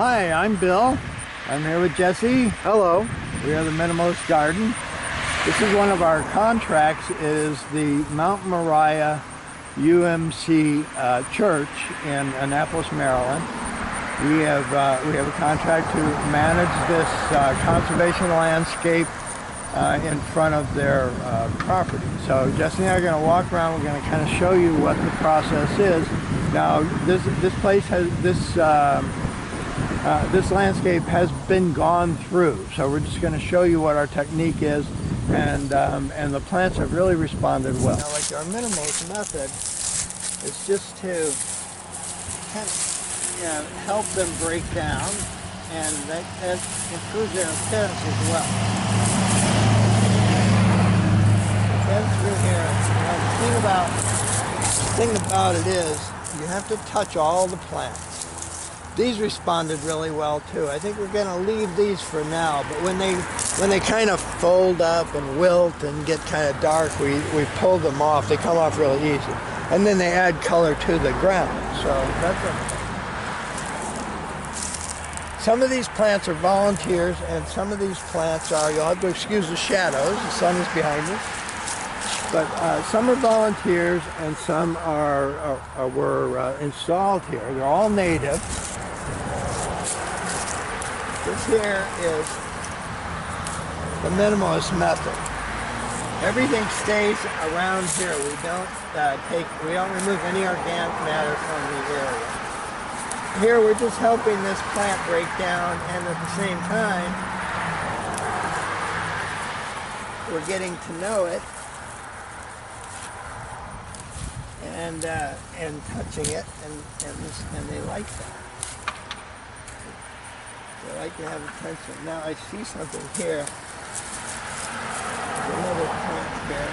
Hi, I'm Bill. I'm here with Jesse. Hello. We are the Minimalist Garden. This is one of our contracts. It is the Mount Moriah UMC Church in Annapolis, Maryland. We have a contract to manage this conservation landscape in front of their property. So Jesse and I are going to walk around. We're going to kind of show you what the process is. Now, this place has this landscape has been gone through, so we're just going to show you what our technique is, and the plants have really responded well. Now, like our minimalist method is just to kind of help them break down, and that improves their appearance as well. Then through here, the thing about it is you have to touch all the plants. These responded really well too. I think we're going to leave these for now, but when they kind of fold up and wilt and get kind of dark, we pull them off. They come off really easy, and then they add color to the ground. So that's some of these plants are volunteers, and some of these plants are, you'll have to excuse the shadows, the sun is behind us. But some are volunteers, and some were installed here. They're all native. This here is the minimalist method. Everything stays around here. We don't remove any organic matter from the area. Here we're just helping this plant break down, and at the same time we're getting to know it. And touching it, and they like that. They like to have attention. Now I see something here. There's another plant here.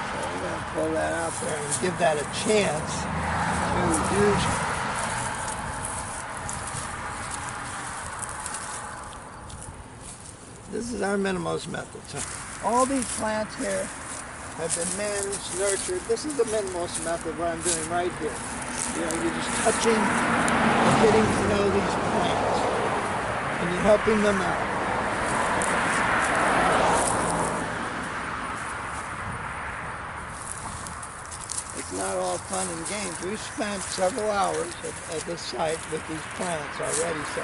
So we're going to pull that out there and give that a chance to do. This is our minimalist method. So all these plants here have been managed, nurtured. This is the minimalist method, what I'm doing right here. You know, you're just touching and getting to know these plants, and you're helping them out. It's not all fun and games. We've spent several hours at this site with these plants already, so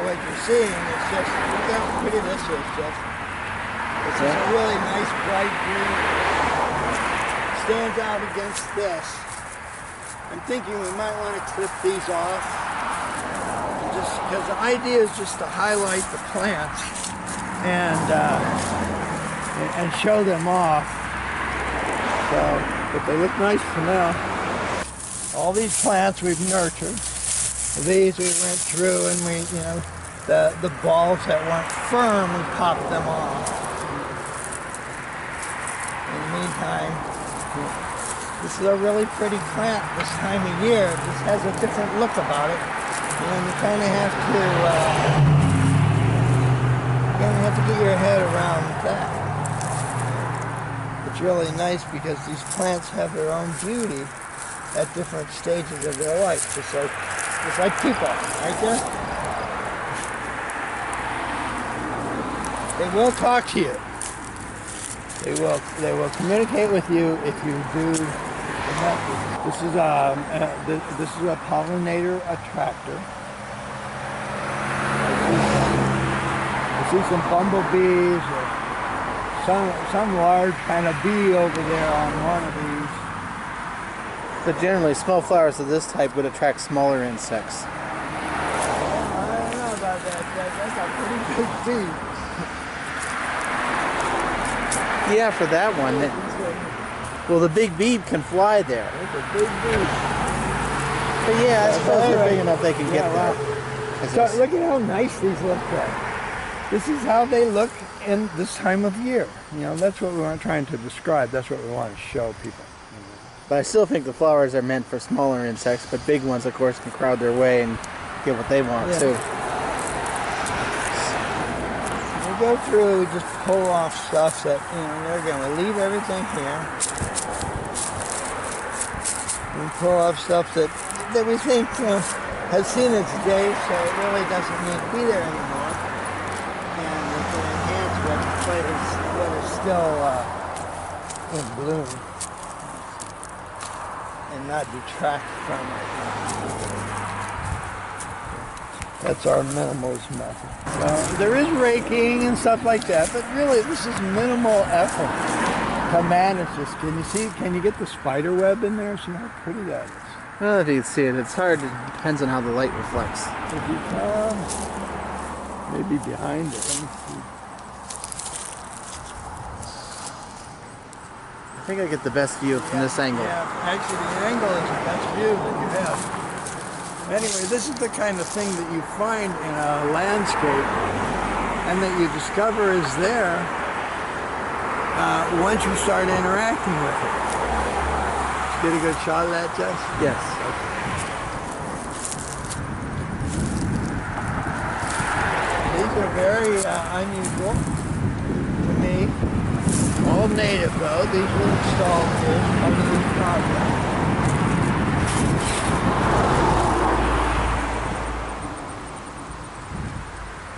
what you're seeing is just, look how pretty this is, just. This is a really nice bright green. Stands out against this. I'm thinking we might want to clip these off, just because the idea is just to highlight the plants and show them off. So, but they look nice for now. All these plants we've nurtured. These we went through, and the balls that weren't firm, we popped them off. In the meantime, this is a really pretty plant this time of year. This has a different look about it, and you kind of have to get your head around that. It's really nice because these plants have their own beauty at different stages of their life, just like people, right there. They will talk to you. They will communicate with you if you do the method. This is a pollinator attractor. I see some bumblebees or some large kind of bee over there on one of these. But generally, small flowers of this type would attract smaller insects. I don't know about that. That's a pretty big bee. Yeah, for that one. Well, the big bee can fly there. It's a big bee. But yeah, I suppose they're big enough they can get there. So look at how nice these look like. This is how they look in this time of year. That's what we weren't trying to describe. That's what we want to show people. But I still think the flowers are meant for smaller insects, but big ones, of course, can crowd their way and get what they want, too. Go through, we just pull off stuff that, they're going to leave everything here. We pull off stuff that that we think has seen its day, so it really doesn't need to be there anymore. And it can enhance what is still in bloom and not detract from it. That's our minimalist method. So there is raking and stuff like that, but really this is minimal effort to manage this. Can you get the spider web in there? See how pretty that is. I don't know if you can see it. It's hard. It depends on how the light reflects. If you come, maybe behind it. Let me see. I think I get the best view from this angle. Yeah, actually the angle is the best view that you have. Anyway, this is the kind of thing that you find in a landscape and that you discover is there once you start interacting with it. Get a good shot of that, Jess? Yes. These are very unusual to me. All native though. These were installed here as part of this project.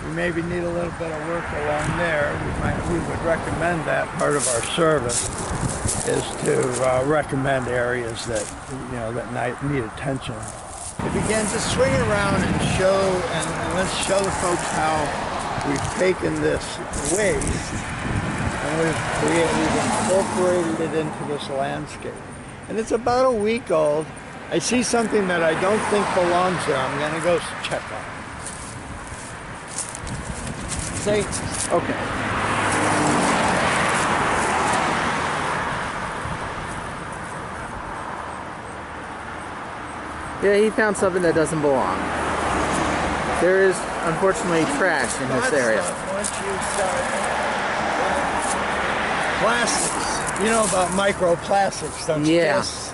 We maybe need a little bit of work along there. We would recommend that part of our service is to recommend areas that that need attention. We began to swing around and show, and let's show the folks how we've taken this waste and we've incorporated it into this landscape. And it's about a week old. I see something that I don't think belongs there. I'm going to go check on it. Say, okay. Yeah, he found something that doesn't belong. There is, unfortunately, trash in this area. Once you start plastics, you know about microplastics, don't you? Yes.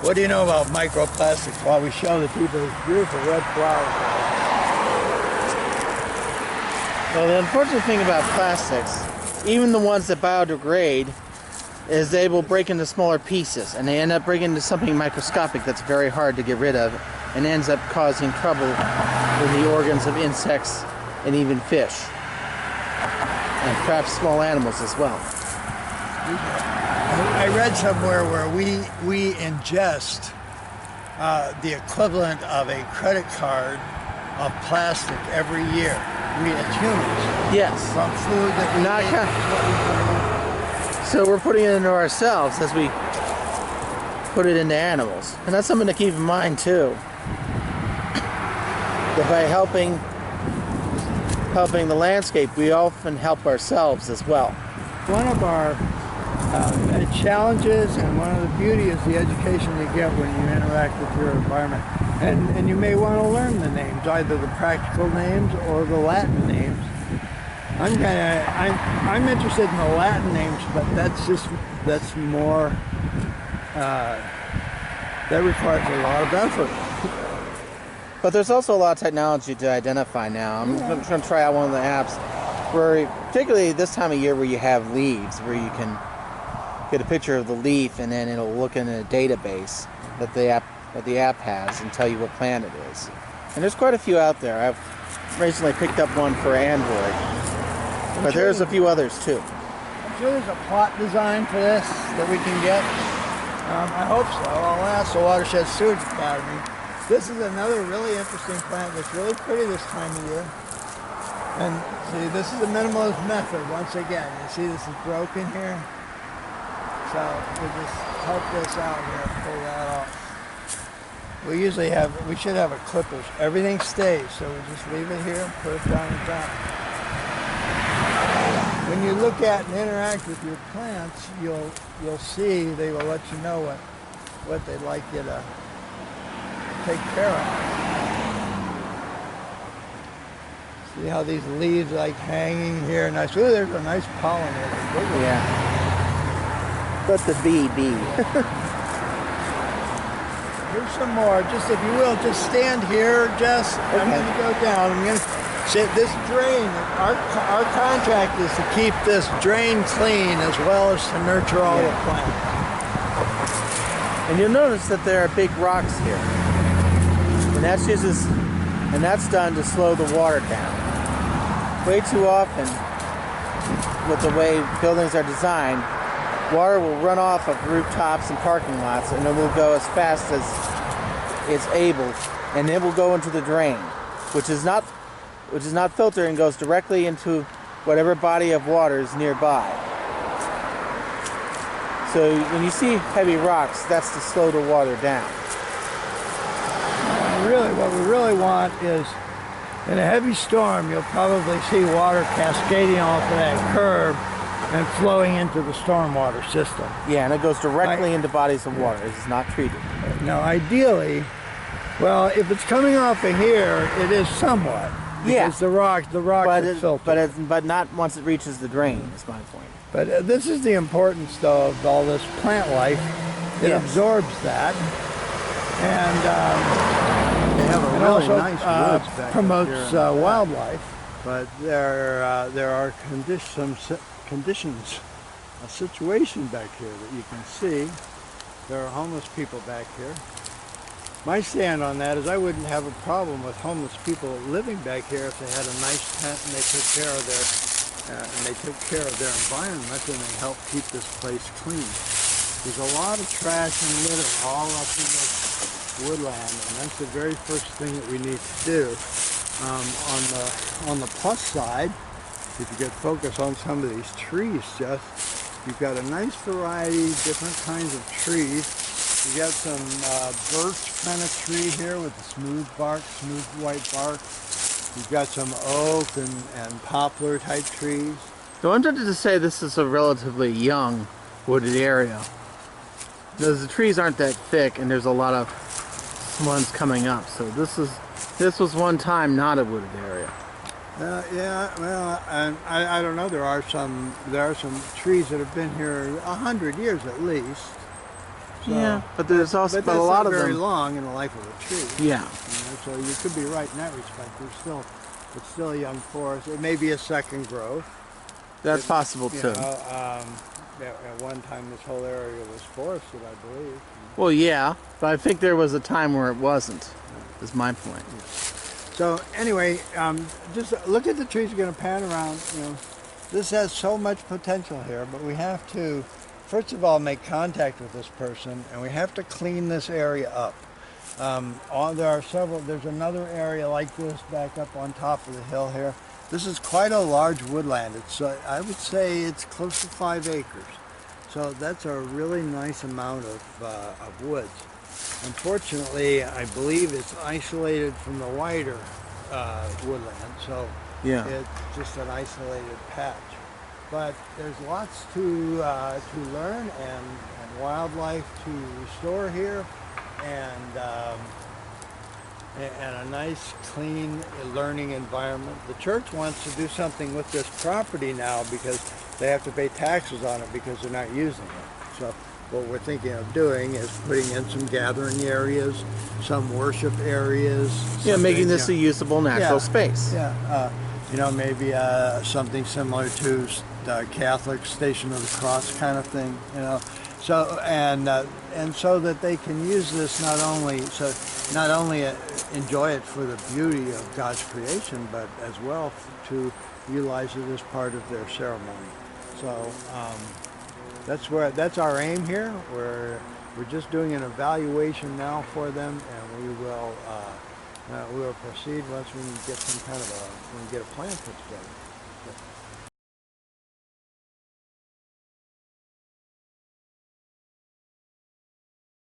What do you know about microplastics? While we show the people these beautiful red flowers. Well, the unfortunate thing about plastics, even the ones that biodegrade, is they will break into smaller pieces, and they end up breaking into something microscopic that's very hard to get rid of, and ends up causing trouble in the organs of insects and even fish, and perhaps small animals as well. I read somewhere where we ingest the equivalent of a credit card of plastic every year. We as humans. Yes. From food that we eat. So we're putting it into ourselves as we put it into animals. And that's something to keep in mind too. That by helping the landscape, we often help ourselves as well. One of our challenges and one of the beauty is the education you get when you interact with your environment. And you may want to learn the names, either the practical names or the Latin names. I'm interested in the Latin names, but that's more that requires a lot of effort. But there's also a lot of technology to identify now. I'm going to try out one of the apps where, particularly this time of year where you have leaves, where you can get a picture of the leaf and then it'll look in a database that the app has and tell you what plant it is. And there's quite a few out there. I've recently picked up one for Android. But there's a few others too. I'm sure there's a plot design for this that we can get. I hope so. I'll ask the Watershed Sewage Academy. This is another really interesting plant that's really pretty this time of year. And see, this is the minimalist method once again. You see this is broken here. So we just help this out here, pull that off. We should have a clippers. Everything stays, so we just leave it here and put it down the top. When you look at and interact with your plants, you'll see they will let you know what they'd like you to take care of. See how these leaves like hanging here nice. Ooh, there's a nice pollinator. Yeah. Let the bee be. Here's some more. Just if you will, just stand here, Jess. Okay. I'm going to go down. I'm going to sit this drain. Our contract is to keep this drain clean as well as to nurture all the plants. And you'll notice that there are big rocks here. and that's done to slow the water down. Way too often, with the way buildings are designed, water will run off of rooftops and parking lots, and it will go as fast as it's able, and it will go into the drain, which is not filtered and goes directly into whatever body of water is nearby. So when you see heavy rocks, that's to slow the water down. Really, what we really want is, in a heavy storm, you'll probably see water cascading off of that curb and flowing into the stormwater system. Yeah, and it goes directly into bodies of water. It's not treated. Now, ideally, well, if it's coming off of here, it is somewhat. Because the rock is filtered. But not once it reaches the drain, is my point. But this is the importance, though, of all this plant life. It absorbs that. And they have a really also, nice woods back promotes here wildlife. But there are conditions, a situation back here that you can see. There are homeless people back here. My stand on that is I wouldn't have a problem with homeless people living back here if they had a nice tent and they took care of their environment and they helped keep this place clean. There's a lot of trash and litter all up in this woodland, and that's the very first thing that we need to do. On the plus side, if you could focus on some of these trees, you've got a nice variety, different kinds of trees. You got some birch kind of tree here with the smooth bark, smooth white bark. You've got some oak and poplar type trees. So I'm tempted to say this is a relatively young wooded area. Because the trees aren't that thick and there's a lot of ones coming up. So this was one time not a wooded area. Yeah, well, and I don't know. There are some trees that have been here 100 years at least. So, yeah, but there's also but a lot of them. very long in the life of a tree. Yeah. So you could be right in that respect. It's still a young forest. It may be a second growth. That's possible too. At one time, this whole area was forested, I believe. Well, yeah, but I think there was a time where it wasn't. Is my point. Yeah. So anyway, just look at the trees. You're going to pan around. This has so much potential here, but we have to, first of all, make contact with this person, and we have to clean this area up. There's another area like this back up on top of the hill here. This is quite a large woodland. It's, I would say it's close to 5 acres. So that's a really nice amount of woods. Unfortunately, I believe it's isolated from the wider woodland, so it's just an isolated patch. But there's lots to learn and wildlife to restore here, and a nice, clean, learning environment. The church wants to do something with this property now because they have to pay taxes on it because they're not using it. So what we're thinking of doing is putting in some gathering areas, some worship areas. Yeah, making this a usable natural space. Yeah, maybe something similar to the Catholic Station of the Cross kind of thing. So and so that they can use this not only enjoy it for the beauty of God's creation, but as well to utilize it as part of their ceremony. So that's our aim here. We're just doing an evaluation now for them, and we will proceed once we get a plan put together.